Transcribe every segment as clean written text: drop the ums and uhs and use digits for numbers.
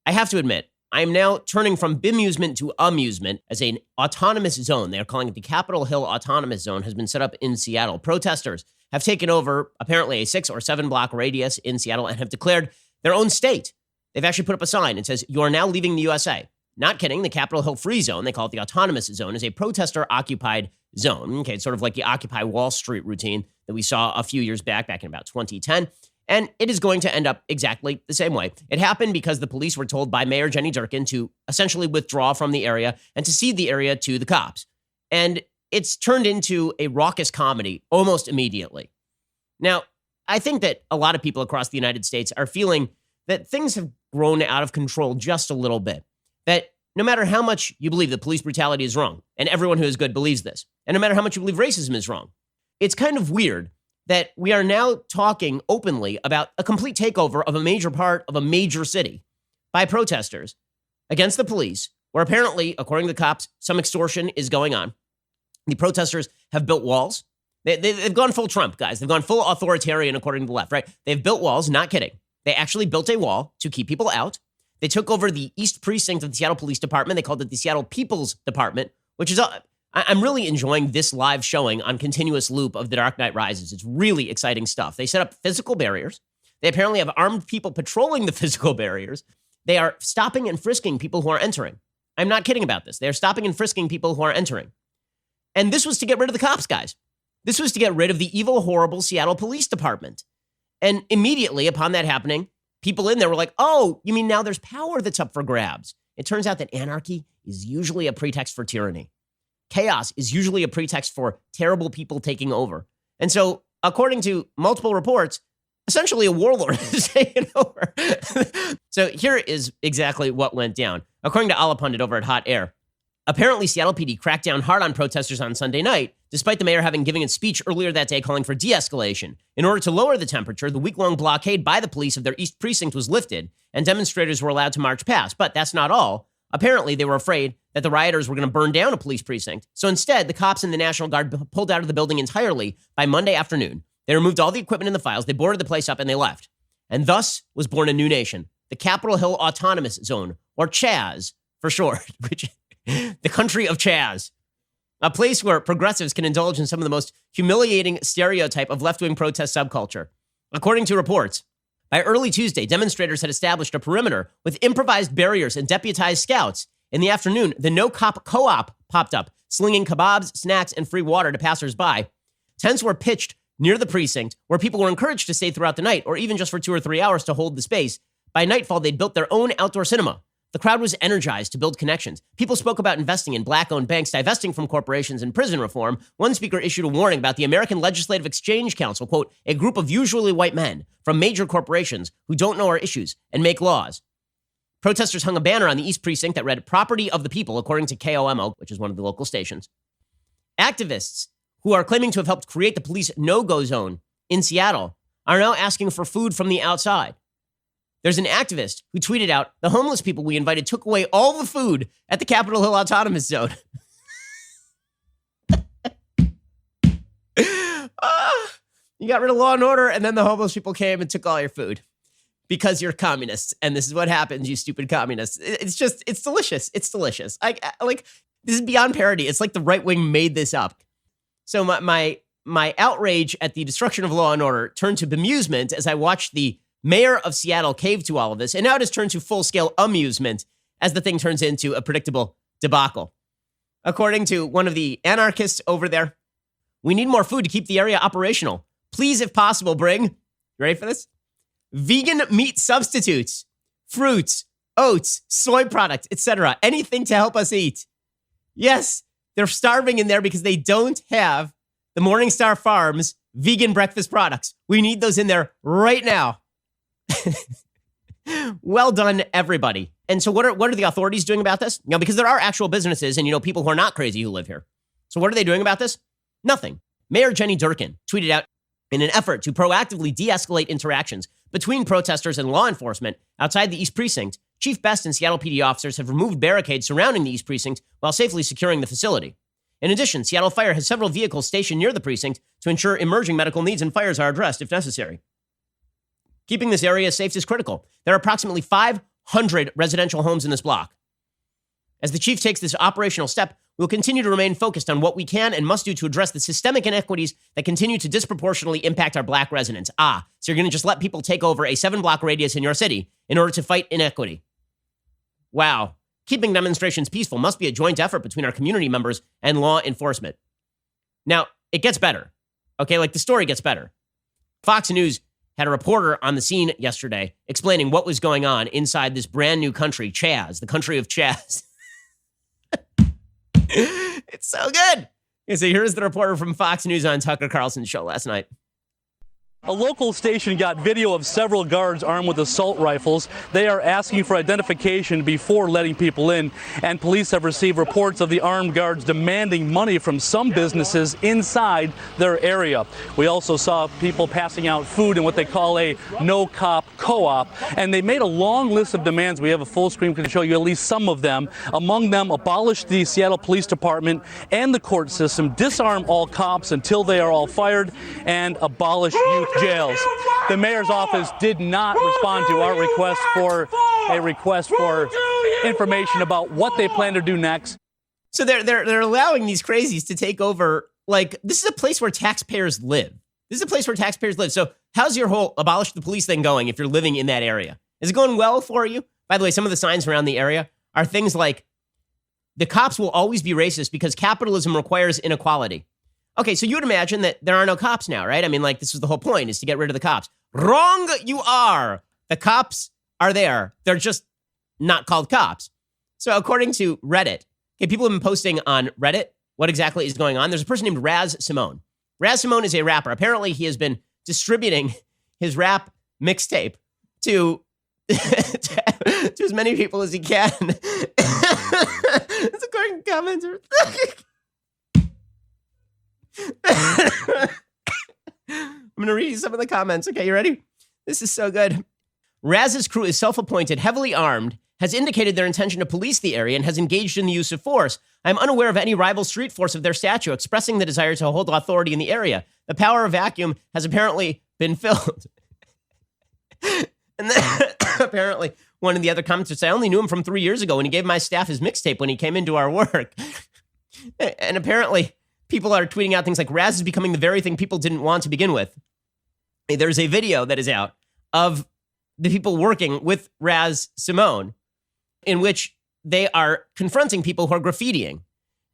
I have to admit, I am now turning from bemusement to amusement as an autonomous zone. They are calling it the Capitol Hill Autonomous Zone has been set up in Seattle. Protesters have taken over apparently a 6 or 7 block radius in Seattle and have declared their own state. They've actually put up a sign that says, "You are now leaving the USA." Not kidding. The Capitol Hill Free Zone, they call it the Autonomous Zone, is a protester-occupied zone. Okay, it's sort of like the Occupy Wall Street routine that we saw a few years back in about 2010. And it is going to end up exactly the same way. It happened because the police were told by Mayor Jenny Durkan to essentially withdraw from the area and to cede the area to the cops. And it's turned into a raucous comedy almost immediately. Now, I think that a lot of people across the United States are feeling that things have grown out of control just a little bit. That no matter how much you believe that police brutality is wrong, and everyone who is good believes this, and no matter how much you believe racism is wrong, it's kind of weird that we are now talking openly about a complete takeover of a major part of a major city by protesters against the police, where apparently, according to the cops, some extortion is going on. The protesters have built walls. They've gone full Trump, guys. They've gone full authoritarian, according to the left, right? They've built walls, not kidding. They actually built a wall to keep people out. They took over the East Precinct of the Seattle Police Department. They called it the Seattle People's Department, which is I'm really enjoying this live showing on continuous loop of The Dark Knight Rises. It's really exciting stuff. They set up physical barriers. They apparently have armed people patrolling the physical barriers. They are stopping and frisking people who are entering. I'm not kidding about this. They're stopping and frisking people who are entering. And this was to get rid of the cops, guys. This was to get rid of the evil, horrible Seattle Police Department. And immediately upon that happening, people in there were like, "Oh, you mean now there's power that's up for grabs?" It turns out that anarchy is usually a pretext for tyranny. Chaos is usually a pretext for terrible people taking over. And so, according to multiple reports, essentially a warlord is taking over. So here is exactly what went down. According to Allah Pundit over at Hot Air, apparently Seattle PD cracked down hard on protesters on Sunday night, despite the mayor having given a speech earlier that day calling for de-escalation. In order to lower the temperature, the week-long blockade by the police of their East Precinct was lifted, and demonstrators were allowed to march past. But that's not all. Apparently, they were afraid that the rioters were going to burn down a police precinct. So instead, the cops and the National Guard pulled out of the building entirely by Monday afternoon. They removed all the equipment and the files, they boarded the place up, and they left. And thus was born a new nation, the Capitol Hill Autonomous Zone, or CHAZ for short, which the country of CHAZ. A place where progressives can indulge in some of the most humiliating stereotype of left-wing protest subculture. According to reports, by early Tuesday, demonstrators had established a perimeter with improvised barriers and deputized scouts. In the afternoon, the No Cop Co-op popped up, slinging kebabs, snacks, and free water to passersby. Tents were pitched near the precinct, where people were encouraged to stay throughout the night, or even just for 2 or 3 hours to hold the space. By nightfall, they'd built their own outdoor cinema. The crowd was energized to build connections. People spoke about investing in black-owned banks, divesting from corporations, and prison reform. One speaker issued a warning about the American Legislative Exchange Council, quote, "a group of usually white men from major corporations who don't know our issues and make laws." Protesters hung a banner on the East Precinct that read, "Property of the People," according to KOMO, which is one of the local stations. Activists who are claiming to have helped create the police no-go zone in Seattle are now asking for food from the outside. There's an activist who tweeted out, "The homeless people we invited took away all the food at the Capitol Hill Autonomous Zone." You got rid of law and order, and then the homeless people came and took all your food because you're communists. And this is what happens, you stupid communists. It's delicious. It's delicious. This is beyond parody. It's like the right wing made this up. So my outrage at the destruction of law and order turned to bemusement as I watched the mayor of Seattle cave to all of this, and now it has turned to full-scale amusement as the thing turns into a predictable debacle. According to one of the anarchists over there, "We need more food to keep the area operational. Please, if possible, bring," you ready for this? "vegan meat substitutes, fruits, oats, soy products, etc. Anything to help us eat." Yes, they're starving in there because they don't have the Morningstar Farms vegan breakfast products. We need those in there right now. Well done, everybody. And so what are the authorities doing about this? Because there are actual businesses and, people who are not crazy who live here. So what are they doing about this? Nothing. Mayor Jenny Durkan tweeted out, in an effort to proactively de-escalate interactions between protesters and law enforcement outside the East Precinct, Chief Best and Seattle PD officers have removed barricades surrounding the East Precinct while safely securing the facility. In addition, Seattle Fire has several vehicles stationed near the precinct to ensure emerging medical needs and fires are addressed if necessary. Keeping this area safe is critical. There are approximately 5 100 residential homes in this block. As the chief takes this operational step, we'll continue to remain focused on what we can and must do to address the systemic inequities that continue to disproportionately impact our black residents. So you're going to just let people take over a 7-block radius in your city in order to fight inequity. Wow. Keeping demonstrations peaceful must be a joint effort between our community members and law enforcement. Now, it gets better. Okay, like the story gets better. Fox News had a reporter on the scene yesterday explaining what was going on inside this brand new country, CHAZ, the country of CHAZ. It's so good. So here's the reporter from Fox News on Tucker Carlson's show last night. A local station got video of several guards armed with assault rifles. They are asking for identification before letting people in, and police have received reports of the armed guards demanding money from some businesses inside their area. We also saw people passing out food in what they call a no-cop co-op, and they made a long list of demands. We have a full screen to show you at least some of them. Among them, abolish the Seattle Police Department and the court system, disarm all cops until they are all fired, and abolish youth jails. The mayor's office did not respond to our request for information about what they plan to do next. So they're allowing these crazies to take over. Like, this is a place where taxpayers live. So how's your whole abolish the police thing going if you're living in that area? Is it going well for you? By the way, some of the signs around the area are things like, the cops will always be racist because capitalism requires inequality. Okay, so you would imagine that there are no cops now, right? I mean, like, this is the whole point, is to get rid of the cops. Wrong you are. The cops are there. They're just not called cops. So according to Reddit, okay, people have been posting on Reddit what exactly is going on. There's a person named Raz Simone. Raz Simone is a rapper. Apparently, he has been distributing his rap mixtape to as many people as he can. It's according to comments. I'm going to read you some of the comments. Okay, you ready? This is so good. Raz's crew is self-appointed, heavily armed, has indicated their intention to police the area, and has engaged in the use of force. I'm unaware of any rival street force of their stature expressing the desire to hold authority in the area. The power vacuum has apparently been filled. And then apparently one of the other commenters said, I only knew him from 3 years ago when he gave my staff his mixtape when he came into our work. And apparently people are tweeting out things like, Raz is becoming the very thing people didn't want to begin with. There's a video that is out of the people working with Raz Simone in which they are confronting people who are graffitiing.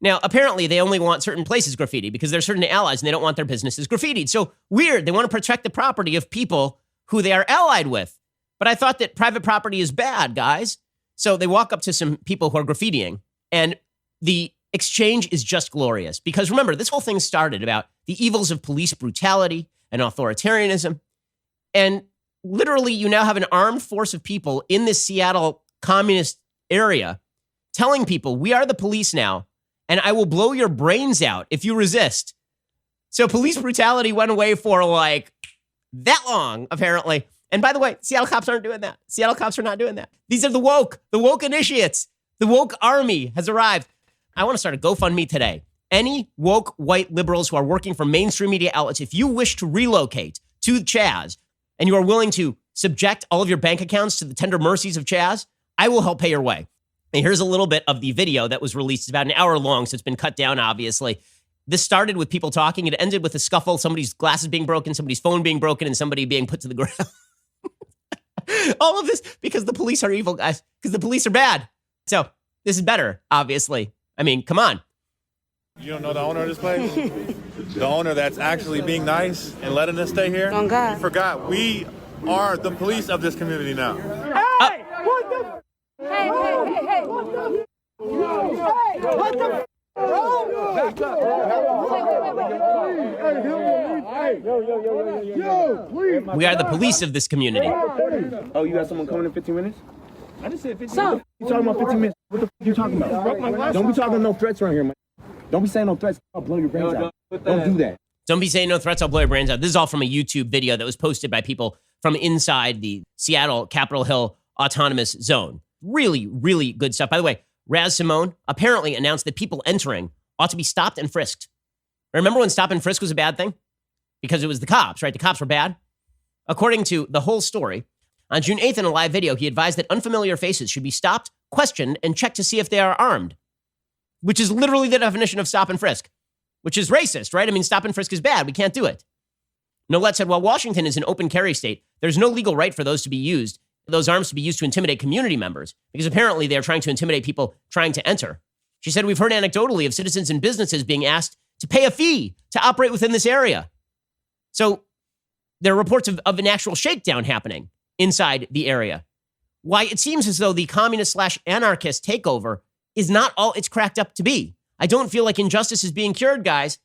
Now, apparently, they only want certain places graffiti because they're certain allies and they don't want their businesses graffitied. So weird. They want to protect the property of people who they are allied with. But I thought that private property is bad, guys. So they walk up to some people who are graffitiing, and the exchange is just glorious. Because remember, this whole thing started about the evils of police brutality and authoritarianism. And literally, you now have an armed force of people in this Seattle communist area telling people, we are the police now, and I will blow your brains out if you resist. So police brutality went away for like that long, apparently. And by the way, Seattle cops aren't doing that. Seattle cops are not doing that. These are the woke initiates. The woke army has arrived. I want to start a GoFundMe today. Any woke white liberals who are working for mainstream media outlets, if you wish to relocate to CHAZ and you are willing to subject all of your bank accounts to the tender mercies of CHAZ, I will help pay your way. And here's a little bit of the video that was released. It's about an hour long, so it's been cut down, obviously. This started with people talking. It ended with a scuffle, somebody's glasses being broken, somebody's phone being broken, and somebody being put to the ground. All of this because the police are evil, guys, because the police are bad. So this is better, obviously. I mean, come on. You don't know the owner of this place? The owner that's actually being nice and letting us stay here? Oh, God. You forgot. We are the police of this community now. Hey! What the? Hey! What the? Hey! What the? We are the police of this community. Oh, you got someone coming in 15 minutes? I just said 15 minutes. You talking about 15 minutes? What the f you talking about? Don't be talking no threats around here, man. Don't be saying no threats. I'll blow your brains out. Don't do that. Don't be saying no threats, I'll blow your brains out. This is all from a YouTube video that was posted by people from inside the Seattle Capitol Hill Autonomous Zone. Really, really good stuff. By the way, Raz Simone apparently announced that people entering ought to be stopped and frisked. Remember when stop and frisk was a bad thing? Because it was the cops, right? The cops were bad. According to the whole story, On June 8th, in a live video, he advised that unfamiliar faces should be stopped, questioned, and checked to see if they are armed, which is literally the definition of stop and frisk, which is racist, right? I mean, stop and frisk is bad. We can't do it. Nolet said, while Washington is an open carry state, there's no legal right for those arms to be used to intimidate community members, because apparently they're trying to intimidate people trying to enter. She said, we've heard anecdotally of citizens and businesses being asked to pay a fee to operate within this area. So there are reports of an actual shakedown happening inside the area. Why it seems as though the communist/anarchist takeover is not all it's cracked up to be. I don't feel like injustice is being cured, guys.